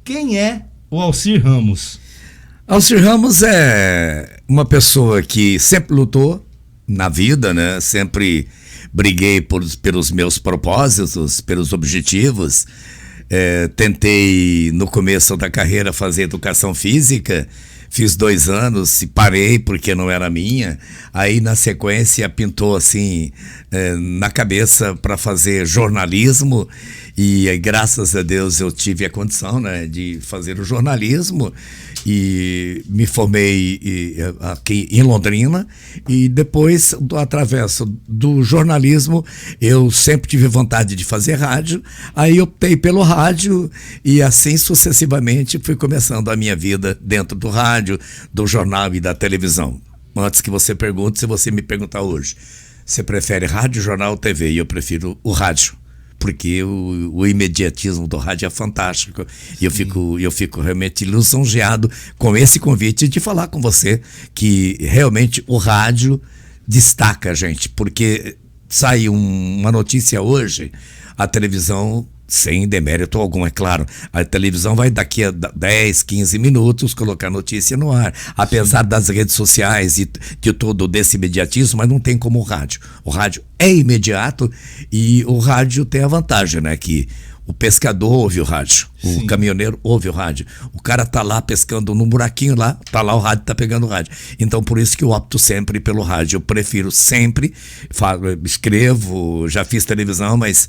Quem é o Alcir Ramos? Alcir Ramos é uma pessoa que sempre lutou na vida, né? Sempre briguei pelos meus propósitos, pelos objetivos. Tentei no começo da carreira fazer educação física, fiz 2 anos e parei porque não era minha. Aí na sequência pintou assim na cabeça para fazer jornalismo e aí, graças a Deus eu tive a condição, né, de fazer o jornalismo e me formei aqui em Londrina e depois, através do jornalismo, eu sempre tive vontade de fazer rádio, aí optei pelo rádio e assim sucessivamente fui começando a minha vida dentro do rádio, do jornal e da televisão. Antes que você pergunte, se você me perguntar hoje, você prefere rádio, jornal ou TV? E eu prefiro o rádio. Porque o imediatismo do rádio é fantástico. E eu fico realmente lisonjeado com esse convite de falar com você que realmente o rádio destaca, gente. Porque sai uma notícia hoje, a televisão, sem demérito algum, é claro, a televisão vai daqui a 10, 15 minutos colocar notícia no ar, apesar das redes sociais e de todo desse imediatismo, mas não tem como o rádio. O rádio é imediato e o rádio tem a vantagem, né, que o pescador ouve o rádio, o caminhoneiro ouve o rádio, o cara tá lá pescando no buraquinho lá, tá lá o rádio, tá pegando o rádio. Então por isso que eu opto sempre pelo rádio, eu prefiro sempre, escrevo, já fiz televisão, mas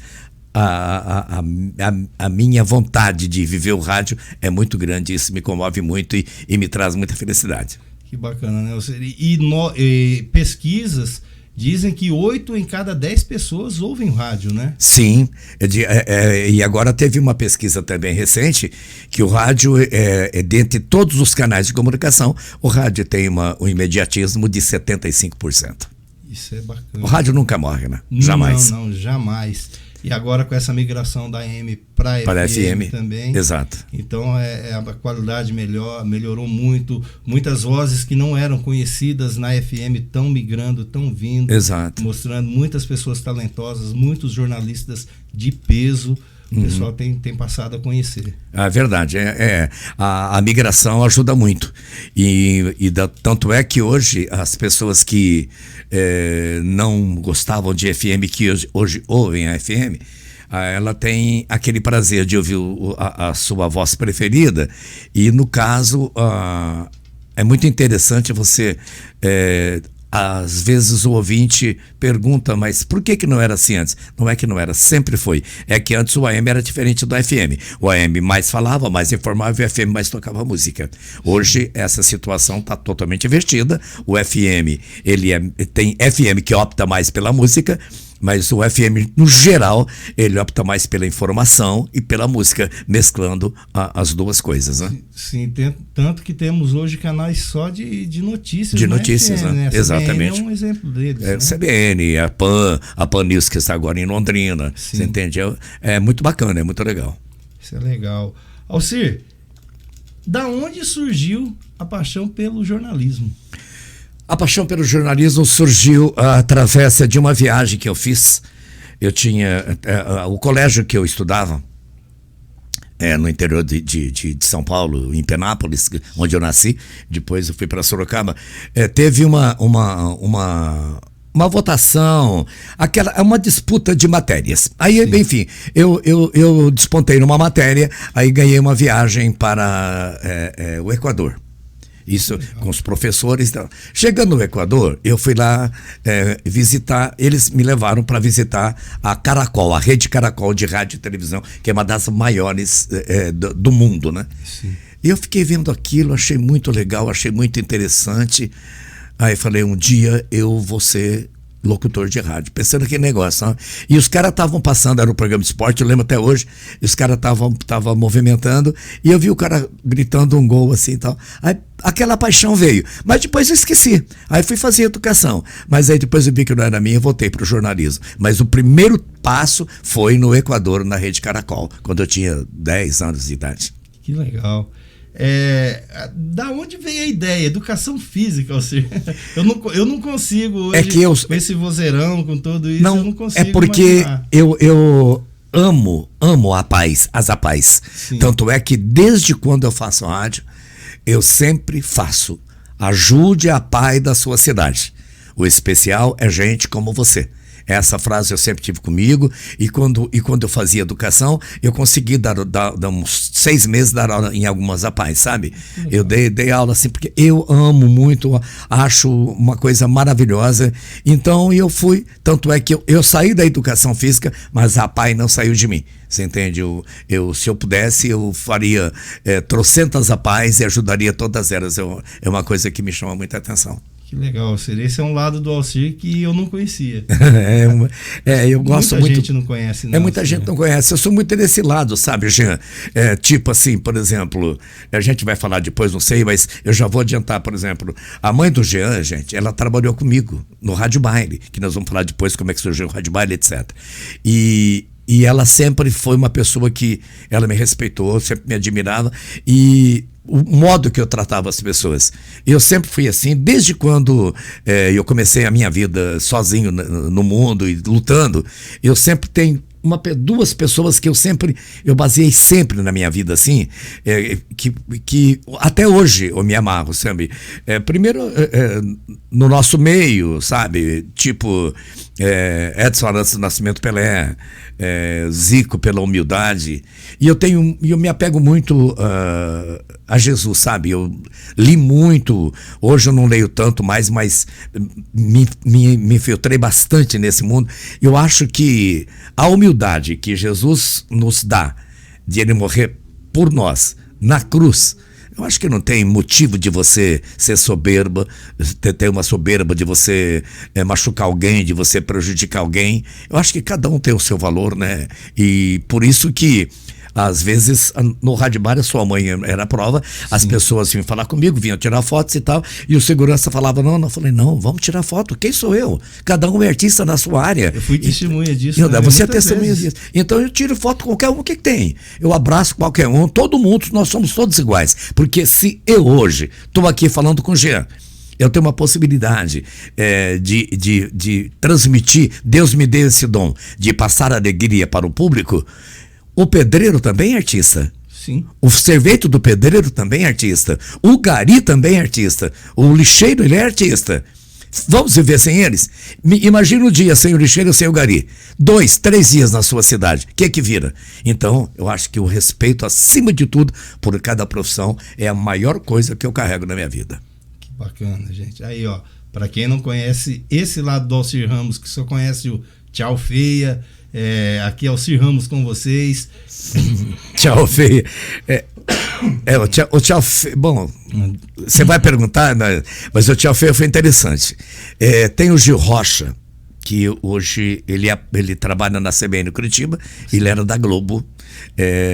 a minha vontade de viver o rádio é muito grande, isso me comove muito e me traz muita felicidade. Que bacana, né? E pesquisas dizem que 8 em cada 10 pessoas ouvem rádio, né? Sim, e agora teve uma pesquisa também recente que o rádio, dentre todos os canais de comunicação, o rádio tem um imediatismo de 75%. Isso é bacana. O rádio nunca morre, né? Jamais. Não, jamais. E agora com essa migração da AM para FM também. Exato. Então a qualidade melhorou muito. Muitas vozes que não eram conhecidas na FM estão migrando, estão vindo. Exato. Mostrando muitas pessoas talentosas, muitos jornalistas de peso. O pessoal tem passado a conhecer. É verdade, a migração ajuda muito tanto é que hoje as pessoas que não gostavam de FM, que hoje ouvem a FM, ela tem aquele prazer de ouvir a sua voz preferida e no caso é muito interessante você às vezes o ouvinte pergunta, mas por que não era assim antes? Não é que não era, sempre foi. É que antes o AM era diferente do FM. O AM mais falava, mais informava e o FM mais tocava música. Hoje essa situação está totalmente invertida. O FM, tem FM que opta mais pela música, mas o FM, no geral, ele opta mais pela informação e pela música, mesclando as duas coisas, né? Sim, tanto que temos hoje canais só de notícias. De notícias, FM, né? Exatamente. CBN é um exemplo deles. Né? CBN, a Pan News, que está agora em Londrina. Sim. Você entende? É muito bacana, é muito legal. Isso é legal. Alcir, da onde surgiu a paixão pelo jornalismo? A paixão pelo jornalismo surgiu através de uma viagem que eu fiz. Eu tinha o colégio que eu estudava no interior de São Paulo, em Penápolis, onde eu nasci. Depois eu fui para Sorocaba. Teve uma votação, uma disputa de matérias. Aí, enfim, eu despontei numa matéria, aí ganhei uma viagem para o Equador. Isso com os professores. Chegando no Equador, eu fui lá visitar, eles me levaram para visitar a Caracol, a Rede Caracol de rádio e televisão, que é uma das maiores do mundo, né? Sim. E eu fiquei vendo aquilo, achei muito legal, achei muito interessante. Aí falei, um dia eu vou ser locutor de rádio, pensando naquele negócio, né? E os caras estavam passando, era um programa de esporte, eu lembro até hoje, e os caras estavam movimentando, e eu vi o cara gritando um gol assim e tal. Aí aquela paixão veio, mas depois eu esqueci. Aí fui fazer educação, mas aí depois eu vi que não era minha e voltei para o jornalismo. Mas o primeiro passo foi no Equador, na Rede Caracol, quando eu tinha 10 anos de idade. Que legal. Da onde veio a ideia? Educação física, ou seja, eu não consigo hoje, com esse vozeirão, com tudo isso, eu não consigo é porque imaginar. amo a paz, as apais. Tanto é que desde quando eu faço rádio, eu sempre faço: ajude a PAI da sua cidade. O especial é gente como você. Essa frase eu sempre tive comigo, e quando eu fazia educação, eu consegui dar uns 6 meses dar aula em algumas APAES, sabe? Eu dei aula assim, porque eu amo muito, acho uma coisa maravilhosa. Então eu fui, tanto é que eu saí da educação física, mas a APAE não saiu de mim. Você entende? Se eu pudesse, eu faria trocentas APAES e ajudaria todas elas. É uma coisa que me chama muita atenção. Que legal, esse é um lado do Alcir que eu não conhecia. Eu gosto muito. Muita gente não conhece, não. Muita gente não conhece. Eu sou muito desse lado, sabe, Jean? Tipo assim, por exemplo, a gente vai falar depois, não sei, mas eu já vou adiantar, por exemplo, a mãe do Jean, gente, ela trabalhou comigo no Rádio Baile, que nós vamos falar depois como é que surgiu o Rádio Baile, etc. E ela sempre foi uma pessoa que ela me respeitou, sempre me admirava, e o modo que eu tratava as pessoas. Eu sempre fui assim, desde quando eu comecei a minha vida sozinho no mundo e lutando. Eu sempre tenho duas pessoas que eu baseei sempre na minha vida assim, que até hoje eu me amarro, sabe? Primeiro, no nosso meio, sabe? Tipo, Edson Arantes do Nascimento Pelé, Zico pela humildade, e eu me apego muito a Jesus, sabe? Eu li muito, hoje eu não leio tanto mais, mas me infiltrei bastante nesse mundo. Eu acho que a humildade que Jesus nos dá, de ele morrer por nós, na cruz, eu acho que não tem motivo de você ser soberba, ter uma soberba, de você machucar alguém, de você prejudicar alguém. Eu acho que cada um tem o seu valor, né? E por isso que às vezes no Rádio Bar, a sua mãe era a prova. Sim. As pessoas vinham falar comigo, vinham tirar fotos e tal, e o segurança falava não. Eu falei, não, vamos tirar foto, quem sou eu? Cada um é artista na sua área. Eu fui testemunha disso. Você é testemunha disso. Então eu tiro foto com qualquer um, o que tem? Eu abraço qualquer um, todo mundo, nós somos todos iguais. Porque se eu hoje estou aqui falando com o Jean, eu tenho uma possibilidade de transmitir, Deus me deu esse dom, de passar alegria para o público. O pedreiro também é artista. Sim. O serveto do pedreiro também é artista. O gari também é artista. O lixeiro, ele é artista. Vamos viver sem eles? Imagina um dia sem o lixeiro e sem o gari. 2, 3 dias na sua cidade. O que é que vira? Então, eu acho que o respeito, acima de tudo, por cada profissão, é a maior coisa que eu carrego na minha vida. Que bacana, gente. Aí, ó, para quem não conhece esse lado do Alcir Ramos, que só conhece o Tchau Feia, aqui é Alcir Ramos com vocês. Tchau Feia. O Tchau Feia. Bom, você vai perguntar, né? Mas o Tchau Feia foi interessante. Tem o Gil Rocha, que hoje ele trabalha na CBN Curitiba. Sim. Ele era da Globo,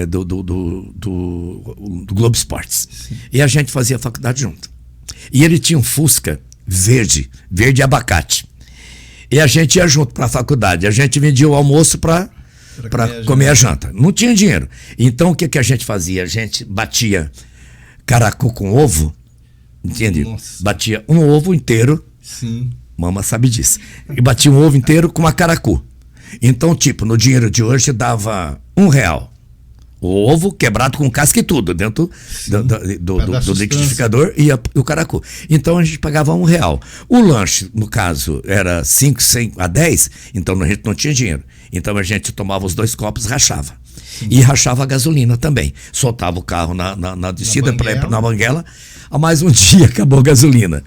do Globo Esportes. Sim. E a gente fazia faculdade junto. E ele tinha um Fusca verde abacate. E a gente ia junto para a faculdade. A gente vendia o almoço para comer a janta. Não tinha dinheiro. Então o que a gente fazia? A gente batia caracu com ovo, entende? Nossa. Batia um ovo inteiro. Sim. Mama sabe disso. E batia um ovo inteiro com uma caracu. Então, tipo, no dinheiro de hoje dava R$1. O ovo quebrado com casca e tudo, dentro do liquidificador e o caracu. Então a gente pagava R$1. O lanche, no caso, era 5, 100 a 10, então a gente não tinha dinheiro. Então a gente tomava os 2 copos e rachava. Sim. E rachava a gasolina também. Soltava o carro na descida na banguela. Mas um dia acabou a gasolina.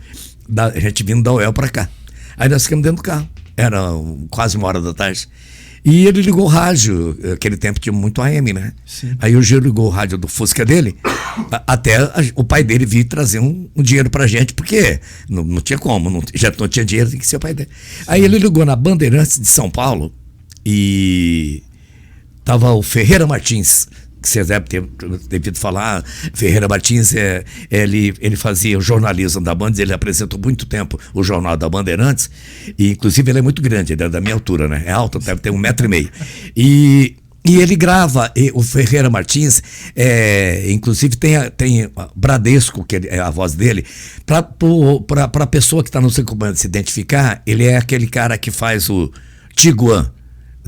A gente vindo da UEL para cá. Aí nós ficamos dentro do carro. Era quase 1h da tarde. E ele ligou o rádio, aquele tempo tinha muito AM, né? Sim. Aí o Gil ligou o rádio do Fusca dele, até o pai dele vir trazer um dinheiro pra gente, porque não tinha como, já não tinha dinheiro, tem que ser o pai dele. Sim. Aí ele ligou na Bandeirantes de São Paulo e tava o Ferreira Martins, que você deve ter devido falar. Ferreira Martins, ele fazia o jornalismo da Band, ele apresentou muito tempo o jornal da Bandeirantes, e inclusive ele é muito grande, ele é da minha altura, né? É alto, deve ter 1,5 m. E ele grava, o Ferreira Martins, inclusive tem Bradesco, que é a voz dele, para a pessoa que está no seu comando se identificar, ele é aquele cara que faz o Tiguan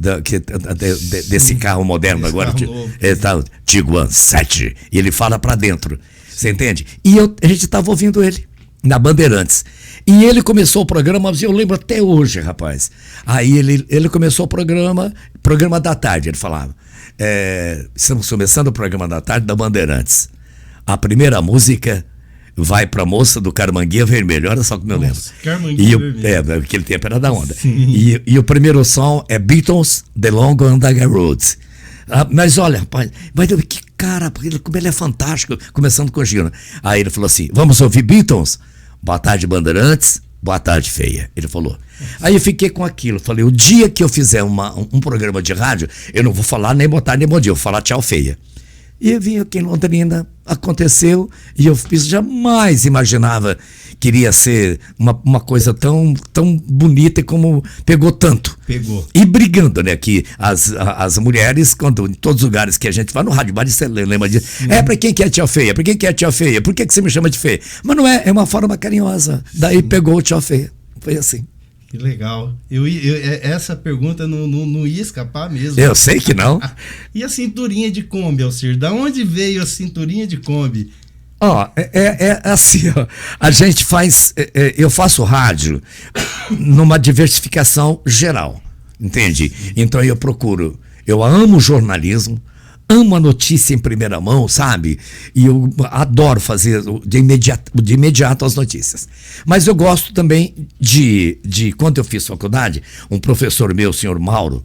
desse carro moderno agora, Tiguan 7, e ele fala pra dentro, você entende? E a gente tava ouvindo ele na Bandeirantes, e ele começou o programa, eu lembro até hoje, rapaz, aí ele começou o programa da tarde, ele falava, estamos começando o programa da tarde da Bandeirantes, a primeira música vai pra moça do Carmanguia Vermelho, olha só como eu lembro. Vermelho. Aquele tempo era da onda. E o primeiro som é Beatles, The Long and the Road. Mas olha, rapaz, que cara, como ele é fantástico, começando com o Gino. Aí ele falou assim, vamos ouvir Beatles? Boa tarde, Bandeirantes, boa tarde, feia. Ele falou. Aí eu fiquei com aquilo, falei, o dia que eu fizer um programa de rádio, eu não vou falar nem boa tarde, nem bom dia, eu vou falar tchau, feia. E eu vim aqui em Londrina, aconteceu, e eu jamais imaginava que iria ser uma coisa tão bonita, como pegou tanto. Pegou. E brigando, né, que as mulheres, quando em todos os lugares que a gente vai no rádio, você lembra disso, pra quem que é tia feia? Por que é tia feia? Por que você me chama de feia? Mas não é uma forma carinhosa. Daí pegou o tia feia. Foi assim. Que legal. Essa pergunta não ia escapar mesmo. Eu sei que não. E a cinturinha de Kombi, Alcir? Da onde veio a cinturinha de Kombi? Assim, a gente faz, eu faço rádio numa diversificação geral, entende? Então eu amo jornalismo, amo a notícia em primeira mão, sabe? E eu adoro fazer de imediato as notícias. Mas eu gosto também de quando eu fiz faculdade, um professor meu, o senhor Mauro,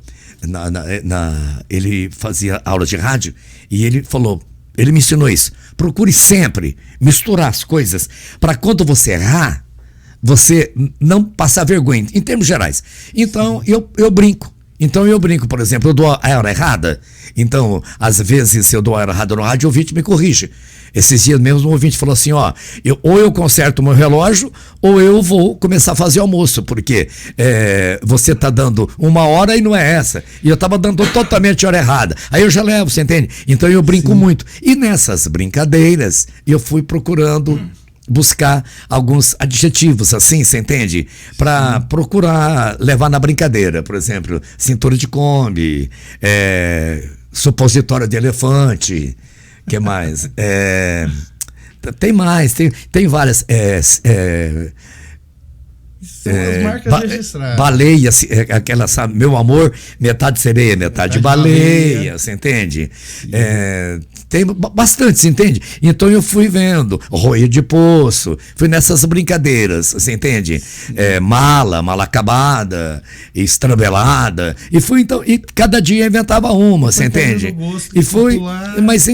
ele fazia aula de rádio e ele me ensinou isso. Procure sempre misturar as coisas para quando você errar, você não passar vergonha, em termos gerais. Então, eu brinco. Por exemplo, eu dou a hora errada. Então, às vezes, se eu dou a hora errada no rádio, o ouvinte me corrige. Esses dias mesmo, o ouvinte falou assim, ou eu conserto o meu relógio, ou eu vou começar a fazer almoço, porque você está dando 1 hora e não é essa. E eu estava dando totalmente a hora errada. Aí eu já levo, você entende? Então eu brinco muito. E nessas brincadeiras, eu fui procurando buscar alguns adjetivos, assim, você entende? Para procurar levar na brincadeira. Por exemplo, cintura de Kombi, supositório de elefante, que mais? Tem mais, tem várias. São as marcas registradas. Baleia, aquela, sabe, meu amor, metade sereia, metade baleia, você entende? Tem bastante, você entende? Então eu fui vendo, roer de poço, fui nessas brincadeiras, você entende? Mala acabada, estrambelada, e cada dia inventava uma, você entende? E foi, mas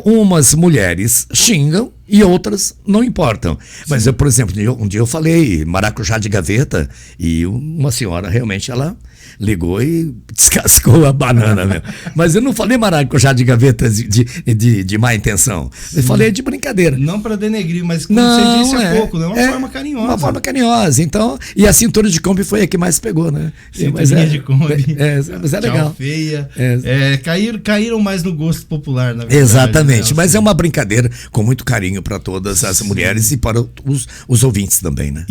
umas mulheres xingam e outras não importam. Mas eu, por exemplo, um dia eu falei maracujá de gaveta e uma senhora realmente ela ligou e descascou a banana mesmo. Mas eu não falei maracujá de gaveta de má intenção. Eu falei de brincadeira. Não para denegrir, mas como você disse há pouco, né? Uma forma carinhosa. Uma forma carinhosa. Então, e a cintura de Kombi foi a que mais pegou, né? Cinturinha de Kombi. Mas é legal. Tchau, feia. Caíram mais no gosto popular, na verdade. Exatamente. Mas é uma brincadeira com muito carinho para todas as mulheres e para os ouvintes também, né?